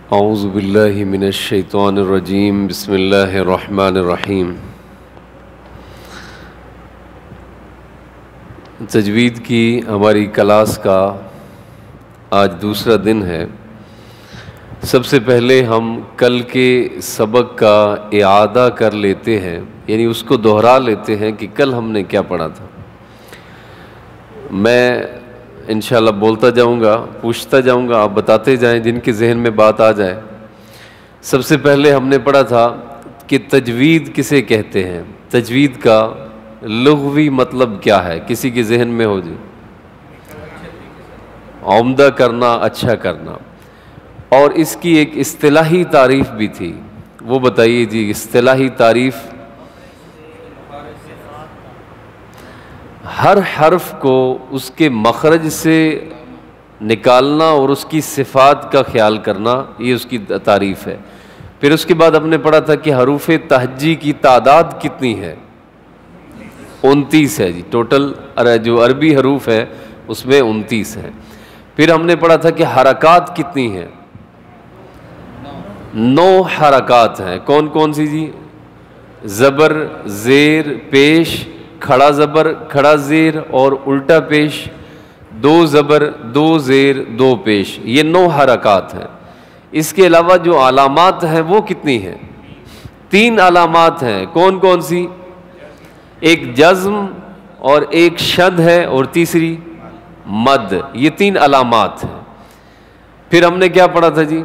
اعوذ باللہ من الشیطان الرجیم بسم اللہ الرحمن الرحیم۔ تجوید کی ہماری کلاس کا آج دوسرا دن ہے۔ سب سے پہلے ہم کل کے سبق کا اعادہ کر لیتے ہیں، یعنی اس کو دہرا لیتے ہیں کہ کل ہم نے کیا پڑھا تھا۔ میں انشاءاللہ بولتا جاؤں گا، پوچھتا جاؤں گا، آپ بتاتے جائیں جن کے ذہن میں بات آ جائے۔ سب سے پہلے ہم نے پڑھا تھا کہ تجوید کسے کہتے ہیں، تجوید کا لغوی مطلب کیا ہے، کسی کے ذہن میں ہو جائے؟ عمدہ کرنا، اچھا کرنا۔ اور اس کی ایک اصطلاحی تعریف بھی تھی، وہ بتائیے جی اصطلاحی تعریف۔ ہر حرف کو اس کے مخرج سے نکالنا اور اس کی صفات کا خیال کرنا، یہ اس کی تعریف ہے۔ پھر اس کے بعد ہم نے پڑھا تھا کہ حروف تہجی کی تعداد کتنی ہے؟ 29 ہے جی، ٹوٹل جو عربی حروف ہے اس میں 29 ہے۔ پھر ہم نے پڑھا تھا کہ حرکات کتنی ہیں؟ 9 حرکات ہیں۔ کون کون سی جی؟ زبر، زیر، پیش، کھڑا زبر، کھڑا زیر اور الٹا پیش، 2 زبر، 2 زیر، 2 پیش، یہ 9 حرکات ہیں۔ اس کے علاوہ جو علامات ہیں وہ کتنی ہیں؟ 3 علامات ہیں۔ کون کون سی؟ ایک جزم اور ایک شد ہے اور تیسری مد، یہ 3 علامات ہیں۔ پھر ہم نے کیا پڑھا تھا جی؟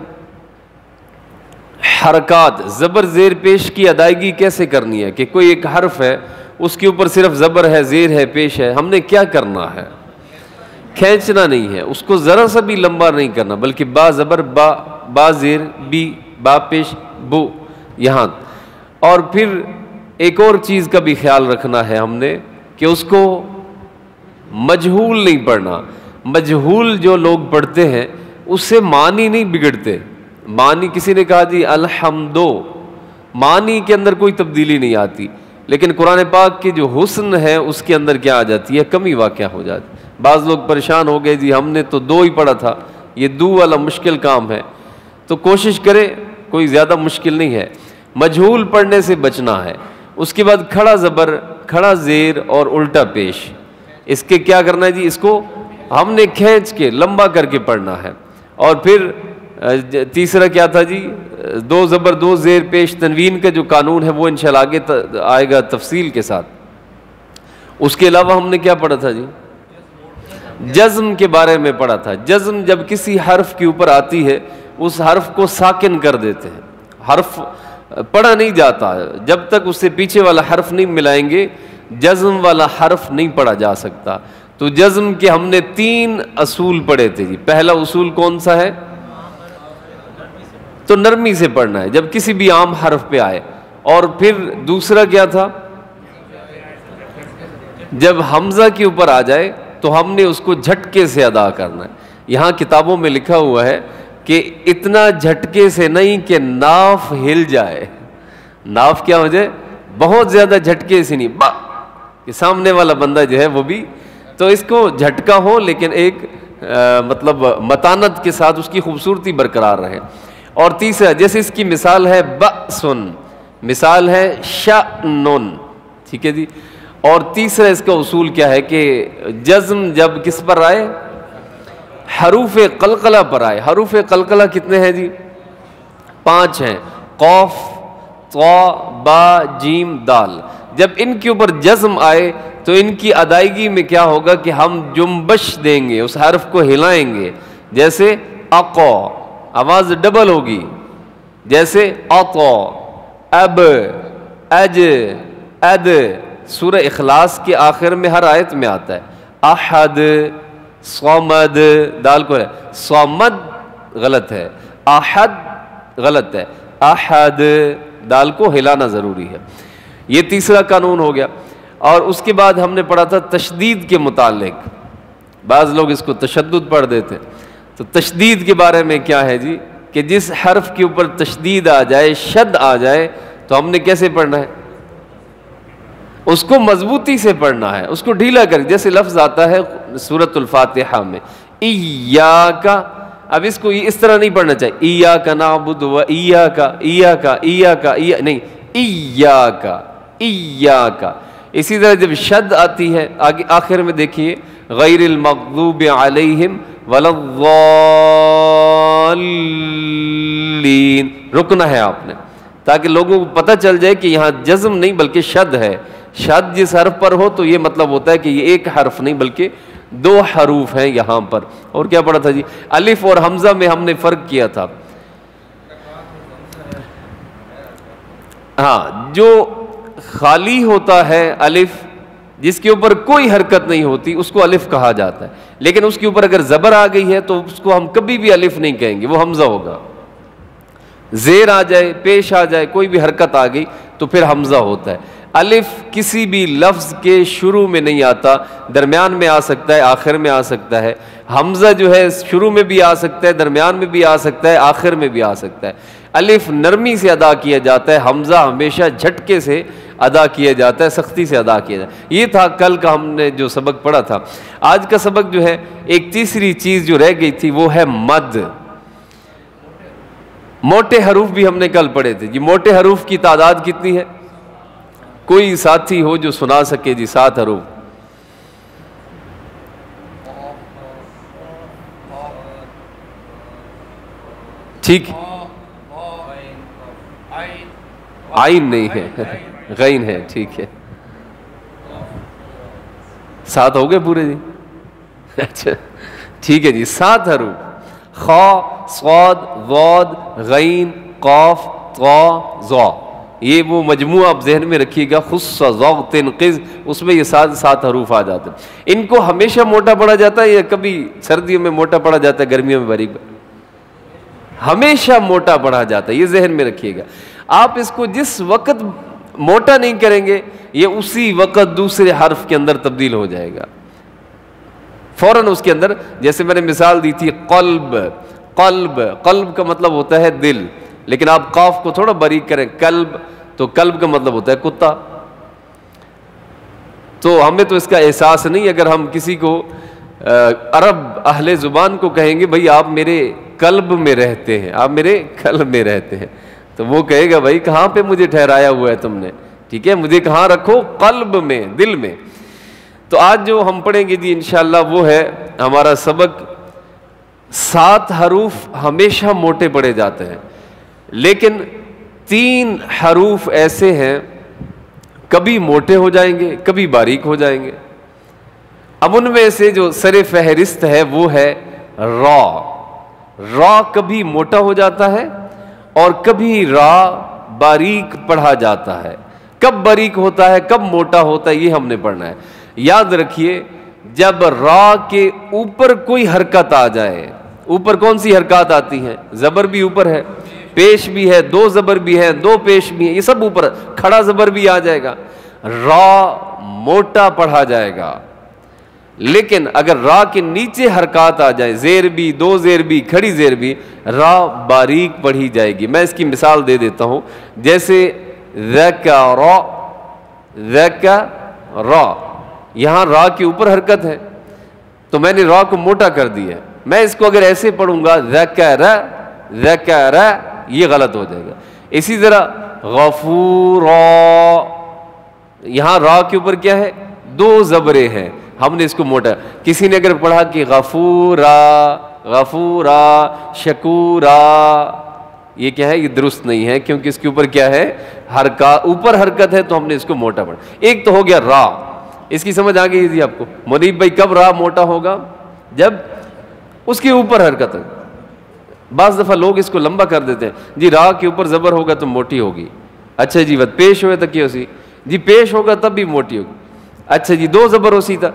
حرکات، زبر زیر پیش کی ادائیگی کیسے کرنی ہے، کہ کوئی ایک حرف ہے اس کے اوپر صرف زبر ہے، زیر ہے، پیش ہے، ہم نے کیا کرنا ہے؟ کھینچنا نہیں ہے، اس کو ذرا سا بھی لمبا نہیں کرنا، بلکہ با زبر با، با زیر بی، با پیش بو، یہاں۔ اور پھر ایک اور چیز کا بھی خیال رکھنا ہے ہم نے، کہ اس کو مجہول نہیں پڑھنا۔ مجہول جو لوگ پڑھتے ہیں اس سے معنی نہیں بگڑتے۔ معنی، کسی نے کہا جی الحمدو، معنی کے اندر کوئی تبدیلی نہیں آتی، لیکن قرآن پاک کے جو حسن ہے اس کے اندر کیا آ جاتی ہے؟ کمی واقع ہو جاتی۔ بعض لوگ پریشان ہو گئے جی ہم نے تو 2 ہی پڑھا تھا، یہ 2 والا مشکل کام ہے، تو کوشش کرے، کوئی زیادہ مشکل نہیں ہے، مجہول پڑھنے سے بچنا ہے۔ اس کے بعد کھڑا زبر، کھڑا زیر اور الٹا پیش، اس کے کیا کرنا ہے جی؟ اس کو ہم نے کھینچ کے لمبا کر کے پڑھنا ہے۔ اور پھر تیسرا کیا تھا جی؟ 2 زبر 2 زیر پیش، تنوین کا جو قانون ہے وہ انشاءاللہ آگے آئے گا تفصیل کے ساتھ۔ اس کے علاوہ ہم نے کیا پڑھا تھا جی؟ جزم کے بارے میں پڑھا تھا۔ جزم جب کسی حرف کے اوپر آتی ہے اس حرف کو ساکن کر دیتے ہیں، حرف پڑھا نہیں جاتا جب تک اس سے پیچھے والا حرف نہیں ملائیں گے، جزم والا حرف نہیں پڑھا جا سکتا۔ تو جزم کے ہم نے 3 اصول پڑھے تھے جی۔ پہلا اصول کون سا ہے؟ تو نرمی سے پڑھنا ہے جب کسی بھی عام حرف پہ آئے۔ اور پھر دوسرا کیا تھا؟ جب حمزہ کے اوپر آ جائے تو ہم نے اس کو جھٹکے سے ادا کرنا ہے۔ یہاں کتابوں میں لکھا ہوا ہے کہ اتنا جھٹکے سے نہیں کہ ناف ہل جائے۔ ناف کیا ہو جائے؟ بہت زیادہ جھٹکے سے نہیں، با کہ سامنے والا بندہ جو ہے وہ بھی، تو اس کو جھٹکا ہو لیکن ایک مطلب متانت کے ساتھ اس کی خوبصورتی برقرار رہے۔ اور تیسرا، جیسے اس کی مثال ہے بأسن، مثال ہے شأنن، ٹھیک ہے جی۔ اور تیسرا اس کا اصول کیا ہے کہ جزم جب کس پر آئے؟ حروف قلقلہ پر آئے۔ حروف قلقلہ کتنے ہیں جی؟ 5 ہیں، قاف، طا، با، جیم، دال۔ جب ان کے اوپر جزم آئے تو ان کی ادائیگی میں کیا ہوگا کہ ہم جنبش دیں گے، اس حرف کو ہلائیں گے، جیسے اقا، آواز ڈبل ہوگی، جیسے اطا، اب، اج، اد۔ سورہ اخلاص کے آخر میں ہر آیت میں آتا ہے احد، صمد، دال کو ہے، صمد غلط ہے، احد غلط ہے، احد، دال کو ہلانا ضروری ہے۔ یہ تیسرا قانون ہو گیا۔ اور اس کے بعد ہم نے پڑھا تھا تشدید کے متعلق، بعض لوگ اس کو تشدد پڑھ دیتے، تو تشدید کے بارے میں کیا ہے جی؟ کہ جس حرف کے اوپر تشدید آ جائے، شد آ جائے، تو ہم نے کیسے پڑھنا ہے؟ اس کو مضبوطی سے پڑھنا ہے، اس کو ڈھیلا کر، جیسے لفظ آتا ہے سورۃ الفاتحہ میں ایاک، اب اس کو اس طرح نہیں پڑھنا چاہیے ایاک نعبد و ایاک نہیں ایاک ایاک. اسی طرح جب شد آتی ہے آگے آخر میں دیکھیے غیر المغضوب علیہم ولا الضالین رکنا ہے آپ نے تاکہ لوگوں کو پتہ چل جائے کہ یہاں جزم نہیں بلکہ شد ہے. شد جس حرف پر ہو تو یہ مطلب ہوتا ہے کہ یہ ایک حرف نہیں بلکہ دو حروف ہیں یہاں پر. اور کیا پڑھا تھا جی؟ الف اور حمزہ میں ہم نے فرق کیا تھا. ہاں جو خالی ہوتا ہے الف جس کے اوپر کوئی حرکت نہیں ہوتی اس کو الف کہا جاتا ہے, لیکن اس کے اوپر اگر زبر آ گئی ہے تو اس کو ہم کبھی بھی الف نہیں کہیں گے, وہ حمزہ ہوگا. زیر آ جائے, پیش آ جائے, کوئی بھی حرکت آ گئی تو پھر حمزہ ہوتا ہے. الف کسی بھی لفظ کے شروع میں نہیں آتا, درمیان میں آ سکتا ہے, آخر میں آ سکتا ہے. حمزہ جو ہے شروع میں بھی آ سکتا ہے, درمیان میں بھی آ سکتا ہے, آخر میں بھی آ سکتا ہے. الف نرمی سے ادا کیا جاتا ہے, حمزہ ہمیشہ جھٹکے سے ادا کیا جاتا ہے, سختی سے ادا کیا جاتا ہے. یہ تھا کل کا ہم نے جو سبق پڑھا تھا. آج کا سبق جو ہے ایک تیسری چیز جو رہ گئی تھی وہ ہے مد. موٹے حروف بھی ہم نے کل پڑھے تھے جی. موٹے حروف کی تعداد کتنی ہے؟ کوئی ساتھی ہو جو سنا سکے جی 7 حروف. ٹھیک, عین نہیں ہے, غین ہے. ٹھیک ہے, 7 ہو گئے پورے جی. اچھا ٹھیک ہے جی. 7 حروف خا صاد ضاد غین قاف طا ظا, یہ وہ مجموعہ آپ ذہن میں رکھیے گا. خص ضغط قز, اس میں یہ 7 حروف آ جاتے ہیں. ان کو ہمیشہ موٹا پڑھا جاتا ہے یا کبھی سردیوں میں موٹا پڑھا جاتا ہے, گرمیوں میں باریک؟ ہمیشہ موٹا پڑھا جاتا ہے, یہ ذہن میں رکھیے گا. آپ اس کو جس وقت موٹا نہیں کریں گے یہ اسی وقت دوسرے حرف کے اندر تبدیل ہو جائے گا فوراً اس کے اندر. جیسے میں نے مثال دی تھی قلب, قلب قلب کا مطلب ہوتا ہے دل, لیکن آپ قاف کو تھوڑا باریک کریں قلب تو قلب کا مطلب ہوتا ہے کتا. تو ہمیں تو اس کا احساس نہیں. اگر ہم کسی کو عرب اہل زبان کو کہیں گے بھائی آپ میرے قلب میں رہتے ہیں, آپ میرے قلب میں رہتے ہیں, تو وہ کہے گا بھائی کہاں پہ مجھے ٹھہرایا ہوا ہے تم نے, ٹھیک ہے, مجھے کہاں رکھو, قلب میں, دل میں. تو آج جو ہم پڑھیں گے جی انشاءاللہ وہ ہے ہمارا سبق 7 حروف ہمیشہ موٹے پڑھے جاتے ہیں, لیکن 3 حروف ایسے ہیں کبھی موٹے ہو جائیں گے کبھی باریک ہو جائیں گے. اب ان میں سے جو سر فہرست ہے وہ ہے را. را کبھی موٹا ہو جاتا ہے اور کبھی را باریک پڑھا جاتا ہے. کب باریک ہوتا ہے کب موٹا ہوتا ہے یہ ہم نے پڑھنا ہے. یاد رکھیے جب را کے اوپر کوئی حرکت آ جائے, اوپر کون سی حرکات آتی ہیں؟ زبر بھی اوپر ہے, پیش بھی ہے, 2 زبر بھی ہے, 2 پیش بھی ہیں, یہ سب اوپر. کھڑا زبر بھی آ جائے گا, را موٹا پڑھا جائے گا. لیکن اگر را کے نیچے حرکات آ جائے, زیر بھی, 2 زیر بھی, کھڑی زیر بھی, را باریک پڑھی جائے گی. میں اس کی مثال دے دیتا ہوں. جیسے ذکر, ذکر, یہاں را کے اوپر حرکت ہے تو میں نے را کو موٹا کر دیا. میں اس کو اگر ایسے پڑھوں گا ذکر, ذکر, یہ غلط ہو جائے گا. اسی طرح غفورا, یہاں را کے اوپر کیا ہے؟ 2 زبریں ہیں, ہم نے اس کو موٹا. کسی نے اگر پڑھا کہ غفورا, غفورا, شکورا, یہ کیا ہے؟ یہ درست نہیں ہے کیونکہ اس کے اوپر کیا ہے؟ حرکت, اوپر حرکت ہے تو ہم نے اس کو موٹا پڑھا. ایک تو ہو گیا را, اس کی سمجھ آ گئی جی آپ کو؟ منیب بھائی کب را موٹا ہوگا؟ جب اس کے اوپر حرکت ہے. بعض دفعہ لوگ اس کو لمبا کر دیتے ہیں جی, را کے اوپر زبر ہوگا تو موٹی ہوگی. اچھا جی, بات پیش ہوئے تو کیا سی جی, پیش ہوگا تب بھی موٹی ہوگی. اچھا جی, 2 زبر ہو سیدھا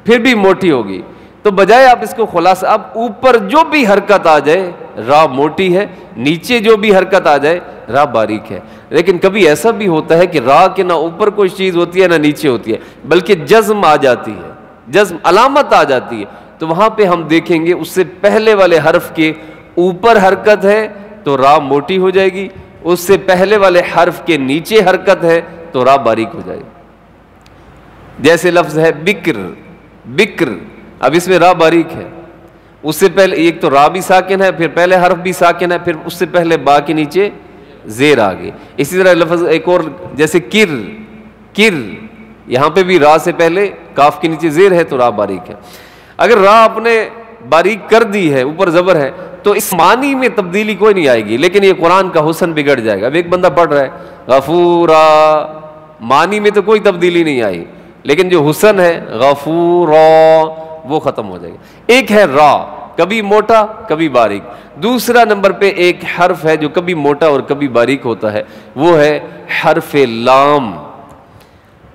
پھر بھی موٹی ہوگی. تو بجائے آپ اس کو خلاصہ, اب اوپر جو بھی حرکت آ جائے را موٹی ہے, نیچے جو بھی حرکت آ جائے را باریک ہے. لیکن کبھی ایسا بھی ہوتا ہے کہ را کے نہ اوپر کوئی چیز ہوتی ہے نہ نیچے ہوتی ہے, بلکہ جزم آ جاتی ہے, جزم علامت آ جاتی ہے. تو وہاں پہ ہم دیکھیں گے اس سے پہلے والے حرف کے اوپر حرکت ہے تو را موٹی ہو جائے گی, اس سے پہلے والے حرف کے نیچے حرکت ہے تو را باریک ہو جائے گی. جیسے لفظ ہے بکر, بکر, اب اس میں را باریک ہے, اس سے پہلے ایک تو را بھی ساکن ہے، پھر پہلے حرف بھی ساکن ہے، پھر اس سے پہلے با کے نیچے زیر آگے. اسی طرح لفظ ایک اور جیسے کر، کر، یہاں پہ بھی را سے پہلے کاف کے نیچے زیر ہے تو را باریک ہے. اگر را آپ نے باریک کر دی ہے، اوپر زبر ہے، تو اس معنی میں تبدیلی کوئی نہیں آئے گی، لیکن یہ قرآن کا حسن بگڑ جائے گا. اب ایک بندہ پڑھ رہا ہے غفورا، معنی میں تو کوئی تبدیلی نہیں آئی، لیکن جو حسن ہے غفورا وہ ختم ہو جائے گا. ایک ہے را، کبھی موٹا کبھی باریک. دوسرا نمبر پہ ایک حرف ہے جو کبھی موٹا اور کبھی باریک ہوتا ہے، وہ ہے حرف لام.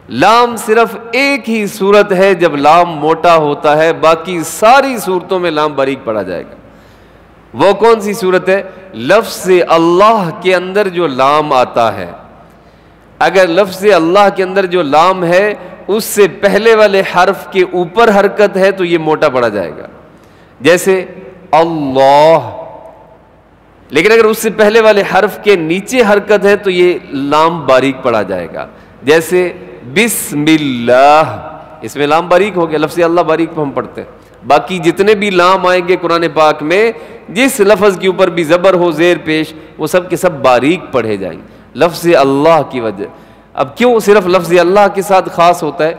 لام صرف ایک ہی صورت ہے جب لام موٹا ہوتا ہے، باقی ساری صورتوں میں لام باریک پڑا جائے گا. وہ کون سی صورت ہے؟ لفظ اللہ کے اندر جو لام آتا ہے. اگر لفظ اللہ کے اندر جو لام ہے اس سے پہلے والے حرف کے اوپر حرکت ہے تو یہ موٹا پڑا جائے گا، جیسے اللہ. لیکن اگر اس سے پہلے والے حرف کے نیچے حرکت ہے تو یہ لام باریک پڑا جائے گا، جیسے بسم اللہ، اس میں لام باریک ہو گیا. لفظ اللہ باریک پہ ہم پڑھتے ہیں. باقی جتنے بھی لام آئیں گے قرآن پاک میں، جس لفظ کے اوپر بھی زبر ہو زیر پیش، وہ سب کے سب باریک پڑھے جائیں گے لفظ اللہ کی وجہ. اب کیوں صرف لفظ اللہ کے ساتھ خاص ہوتا ہے؟